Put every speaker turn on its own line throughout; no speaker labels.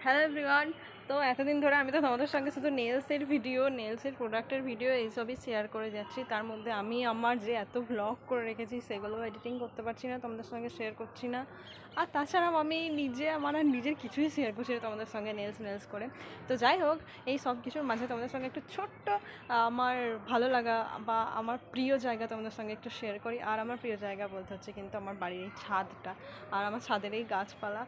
Hello everyone. তো এতদিন ধরে আমি তো তোমাদের সঙ্গে শুধু নেলসের ভিডিও, নেলসের প্রোডাক্টের ভিডিও এইসবই শেয়ার করে যাচ্ছি। তার মধ্যে আমি আমার যে এত ব্লগ করে রেখেছি সেগুলো এডিটিং করতে পারছি না, তোমাদের সঙ্গে শেয়ার করছি না। আর তাছাড়াও আমি নিজে আমার আর নিজের কিছুই শেয়ার করছি না তোমাদের সঙ্গে নেলস করে। তো যাই হোক, এই সব কিছুর মাঝে তোমাদের সঙ্গে একটু ছোট্ট আমার ভালো লাগা বা আমার প্রিয় জায়গা তোমাদের সঙ্গে একটু শেয়ার করি। আর আমার প্রিয় জায়গা বলতে হচ্ছে কিন্তু আমার বাড়ির এই ছাদটা আর আমার ছাদের এই গাছপালা।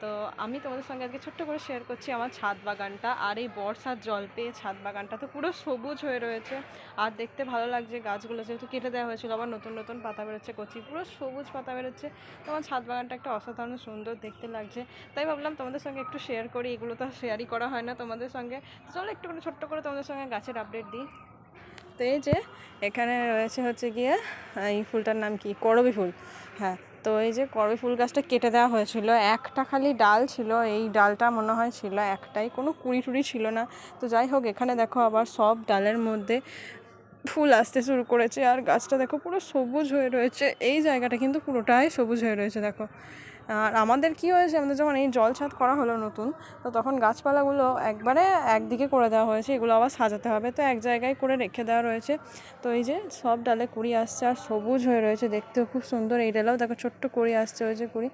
তো আমি তোমাদের সঙ্গে আজকে ছোট্ট করে শেয়ার করছি আমার ছাদ বাগানটা। আর এই বর্ষার জল পেয়ে ছাদ বাগানটা তো পুরো সবুজ হয়ে রয়েছে। আর দেখতে ভালো লাগছে, গাছগুলো যেহেতু কেটে দেওয়া হয়েছিল আবার নতুন নতুন পাতা বেরোচ্ছে, কচি পুরো সবুজ পাতা বেরোচ্ছে। তো আমার ছাদ বাগানটা একটা অসাধারণ সুন্দর দেখতে লাগছে, তাই ভাবলাম তোমাদের সঙ্গে একটু শেয়ার করি। এগুলো তো শেয়ারই করা হয় না তোমাদের সঙ্গে, চলো একটু করে ছোট্ট করে তোমাদের সঙ্গে গাছের আপডেট দিই। তো এই যে এখানে রয়েছে হচ্ছে গিয়ে এই ফুলটার নাম কি, করবী ফুল। হ্যাঁ, তো এই যে করবী ফুল গাছটা কেটে দেওয়া হয়েছিল, একটা খালি ডাল ছিল, এই ডালটা মনে হয় ছিল একটাই, কোনো কুড়ি টুড়ি ছিল না। তো যাই হোক, এখানে দেখো আবার সব ডালের মধ্যে ফুল আসতে শুরু করেছে। আর গাছটা দেখো পুরো সবুজ হয়ে রয়েছে, এই জায়গাটা কিন্তু পুরোটাই সবুজ হয়ে রয়েছে দেখো। আর আমাদের কি হয়েছে, আমাদের যখন এই জল ছাদ করা হলো নতুন, তো তখন গাছপালাগুলো একবারে একদিকে করে দেওয়া হয়েছে, এগুলো আবার সাজাতে হবে, তো এক জায়গায় করে রেখে দেওয়া রয়েছে। তো এই যে সব ডালে কুড়ি আসছে আর সবুজ হয়ে রয়েছে, দেখতেও খুব সুন্দর। এই ডালেও দেখো ছোট্ট কুড়ি আসছে, ওই যে কুড়ি।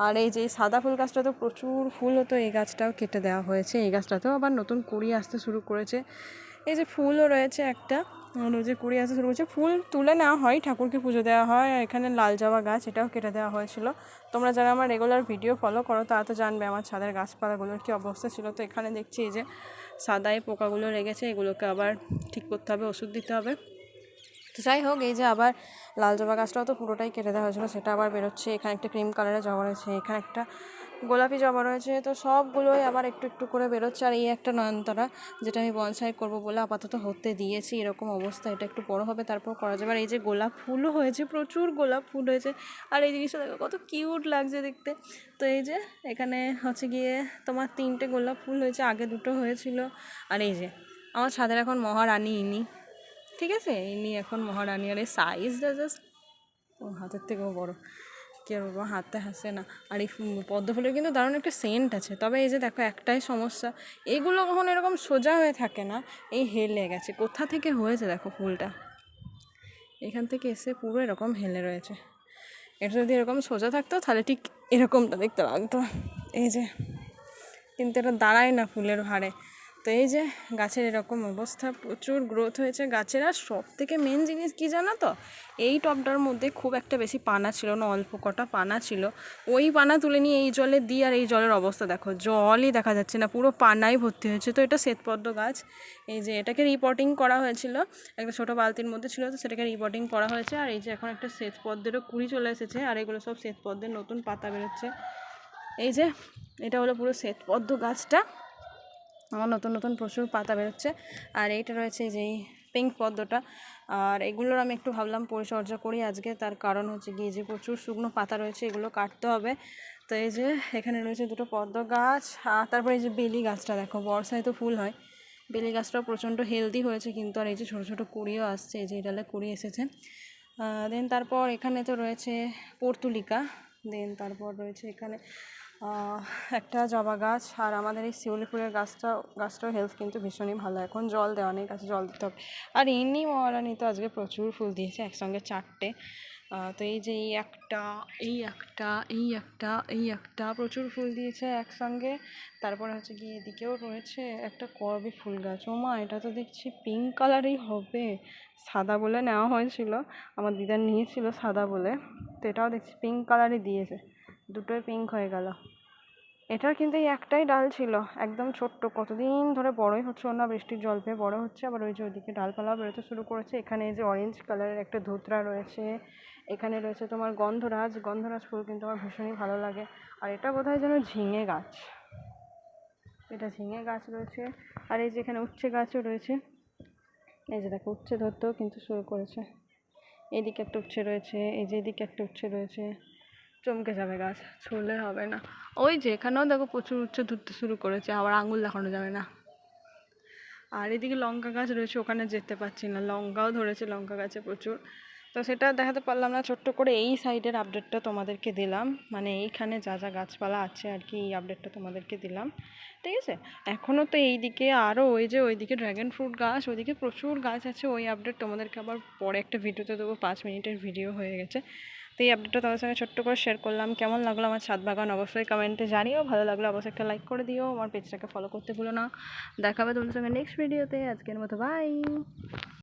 আর এই যে সাদা ফুল গাছটা তো প্রচুর ফুল হতো, এই গাছটাও কেটে দেওয়া হয়েছে, এই গাছটাতেও আবার নতুন কুড়ি আসতে শুরু করেছে। এই যে ফুলও রয়েছে একটা, যে কুড়ি আসতে শুরু করছে, ফুল তুলে নেওয়া হয়, ঠাকুরকে পুজো দেওয়া হয়। এখানে লাল জবা গাছ, এটাও কেটে দেওয়া হয়েছিল। তোমরা যারা আমার রেগুলার ভিডিও ফলো করো তারা তো জানবে আমার ছাদের গাছপালাগুলোর কী অবস্থা ছিল। তো এখানে দেখছি এই যে সাদায় পোকাগুলো লেগেছে, এগুলোকে আবার ঠিক করতে হবে, ওষুধ দিতে হবে। তো যাই হোক, এই যে আবার লাল জবা গাছটাও তো পুরোটাই কেটে দেওয়া হয়েছিলো, সেটা আবার বেরোচ্ছে। এখানে একটা ক্রিম কালারের জবা রয়েছে, এখানে একটা গোলাপি জবা রয়েছে, তো সবগুলোই আবার একটু একটু করে বেরোচ্ছে। আর এই একটা নয়নতারা, যেটা আমি বনসাই করবো বলে আপাতত হতে দিয়েছি, এরকম অবস্থা। এটা একটু বড় হবে তারপর করা যাবে। আর এই যে গোলাপ ফুলও হয়েছে, প্রচুর গোলাপ ফুল হয়েছে। আর এই জিনিসটা দেখো কত কিউট লাগছে দেখতে। তো এই যে এখানে হচ্ছে গিয়ে তোমার 3টে গোলাপ ফুল হয়েছে, আগে 2টো হয়েছিল। আর এই যে আমার ছাদের এখন মহারানী ইনি, ঠিক আছে, ইনি এখন মহারানী। আর এই সাইজটা জাস্ট ও হাতের থেকেও বড়, কি আর বলবো, হাতে হাসে না। আর এই পদ্ম ফুলের কিন্তু দারুণ একটা সেন্ট আছে। তবে এই যে দেখো একটাই সমস্যা, এগুলো কখনো এরকম সোজা হয়ে থাকে না, এই হেলে গেছে। কোথা থেকে হয়েছে দেখো ফুলটা, এখান থেকে এসে পুরো এরকম হেলে রয়েছে। এটা যদি এরকম সোজা থাকতো তাহলে ঠিক এরকমটা দেখতে লাগতো। এই যে কিন্তু এটা দাঁড়ায় না ফুলের ভারে। তো এই যে গাছের এরকম অবস্থা, প্রচুর গ্রোথ হয়েছে গাছের। আর সব থেকে মেন জিনিস কী জানো তো, এই টবটার মধ্যে খুব একটা বেশি পানা ছিল না, অল্প কটা পানা ছিল, ওই পানা তুলে নিয়ে এই জলে দিই। আর এই জলের অবস্থা দেখো, জলই দেখা যাচ্ছে না, পুরো পানাই ভর্তি হয়েছে। তো এটা শ্বেতপদ্ম গাছ, এই যে এটাকে রিপোর্টিং করা হয়েছিল, একটা ছোটো বালতির মধ্যে ছিল, তো সেটাকে রিপোর্টিং করা হয়েছে। আর এই যে এখন একটা শ্বেতপদ্মেরও কুড়ি চলে এসেছে, আর এগুলো সব শ্বেতপদ্মের নতুন পাতা বেরোচ্ছে। এই যে এটা হলো পুরো শ্বেতপদ্ম গাছটা, আমার নতুন নতুন প্রচুর পাতা বেরোচ্ছে। আর এইটা রয়েছে যে এই পিঙ্ক পদ্মটা। আর এগুলোর আমি একটু ভাবলাম পরিচর্যা করি আজকে, তার কারণ হচ্ছে গিয়ে যে প্রচুর শুকনো পাতা রয়েছে, এগুলো কাটতে হবে। তো এই যে এখানে রয়েছে 2টো পদ্ম গাছ। আর তারপরে এই যে বেলি গাছটা দেখো, বর্ষায় তো ফুল হয়, বেলি গাছটাও প্রচণ্ড হেলদি হয়েছে কিন্তু। আর এই যে ছোটো ছোটো কুড়িও আসছে, এই যে ডালে কুড়ি এসেছে। দেন তারপর এখানে তো রয়েছে পর্তুলিকা। দেন তারপর রয়েছে এখানে একটা জবা গাছ। আর আমাদের এই শিউলি ফুলের গাছটাও হেলথ কিন্তু ভীষণই ভালো, এখন জল দেওয়া নেই, গাছে জল দিতে হবে। আর ইনি মহারানী তো আজকে প্রচুর ফুল দিয়েছে, একসঙ্গে 4টে। তো এই যে এই একটা, এই একটা, এই একটা, এই একটা, প্রচুর ফুল দিয়েছে একসঙ্গে। তারপরে হচ্ছে গিয়ে এদিকেও রয়েছে একটা করবী ফুল গাছ। ও মা, এটা তো দেখছি পিঙ্ক কালারই হবে, সাদা বলে নেওয়া হয়েছিল, আমার দিদা নিয়েছিল সাদা বলে, তো এটাও দেখছি পিঙ্ক কালারই দিয়েছে, দুটোই পিঙ্ক হয়ে গেল। এটার কিন্তু এই একটাই ডাল ছিল, একদম ছোট্ট, কতদিন ধরে বড়ই হচ্ছে না, বৃষ্টির জল পেয়ে বড় হচ্ছে। আবার ওই যে ওইদিকে ডালপালা বেরোতে শুরু করেছে। এখানে এই যে অরেঞ্জ কালারের একটা ধুতরা রয়েছে, এখানে রয়েছে তোমার গন্ধরাজ ফুল কিন্তু আমার ভীষণই ভালো লাগে। আর এটা বোধহয় যেন ঝিঙে গাছ, এটা ঝিঙে গাছ রয়েছে। আর এই যে এখানে উচ্ছে গাছও রয়েছে, এই যে দেখো উচ্ছে ধরতেও কিন্তু শুরু করেছে। এদিকে একটা উচ্ছে রয়েছে, এই যে এদিকে একটা উচ্ছে রয়েছে, চমকে যাবে গাছ, ছুঁলে হবে না। ওই যে এখানেও দেখো প্রচুর উচ্ছে ধরতে শুরু করেছে, আবার আঙুল দেখানো যাবে না। আর এদিকে লঙ্কা গাছ রয়েছে, ওখানে যেতে পারছি না, লঙ্কাও ধরেছে লঙ্কা গাছে প্রচুর। তো সেটা দেখাতে পারলাম না, ছোট্ট করে এই সাইডের আপডেটটা তোমাদেরকে দিলাম, মানে এইখানে যা যা গাছপালা আছে আর কি, এই আপডেটটা তোমাদেরকে দিলাম। ঠিক আছে, এখনও তো এইদিকে আরও ওই যে ওইদিকে ড্র্যাগন ফ্রুট গাছ, ওইদিকে প্রচুর গাছ আছে, ওই আপডেট তোমাদেরকে আবার পরে একটা ভিডিওতে দেবো, 5 মিনিটের ভিডিও হয়ে গেছে। তো এই আপডেটটা তোমাদের সঙ্গে ছোট্ট করে শেয়ার করলাম। কেমন লাগলো আমার ছাদ বাগান অবশ্যই কমেন্টে জানিও, ভালো লাগলে অবশ্যই একটা লাইক করে দিও, আমার পেজটাকে ফলো করতে ভুলো না। দেখা হবে তোমাদের সঙ্গে নেক্সট ভিডিওতে, আজকের মতো বাই।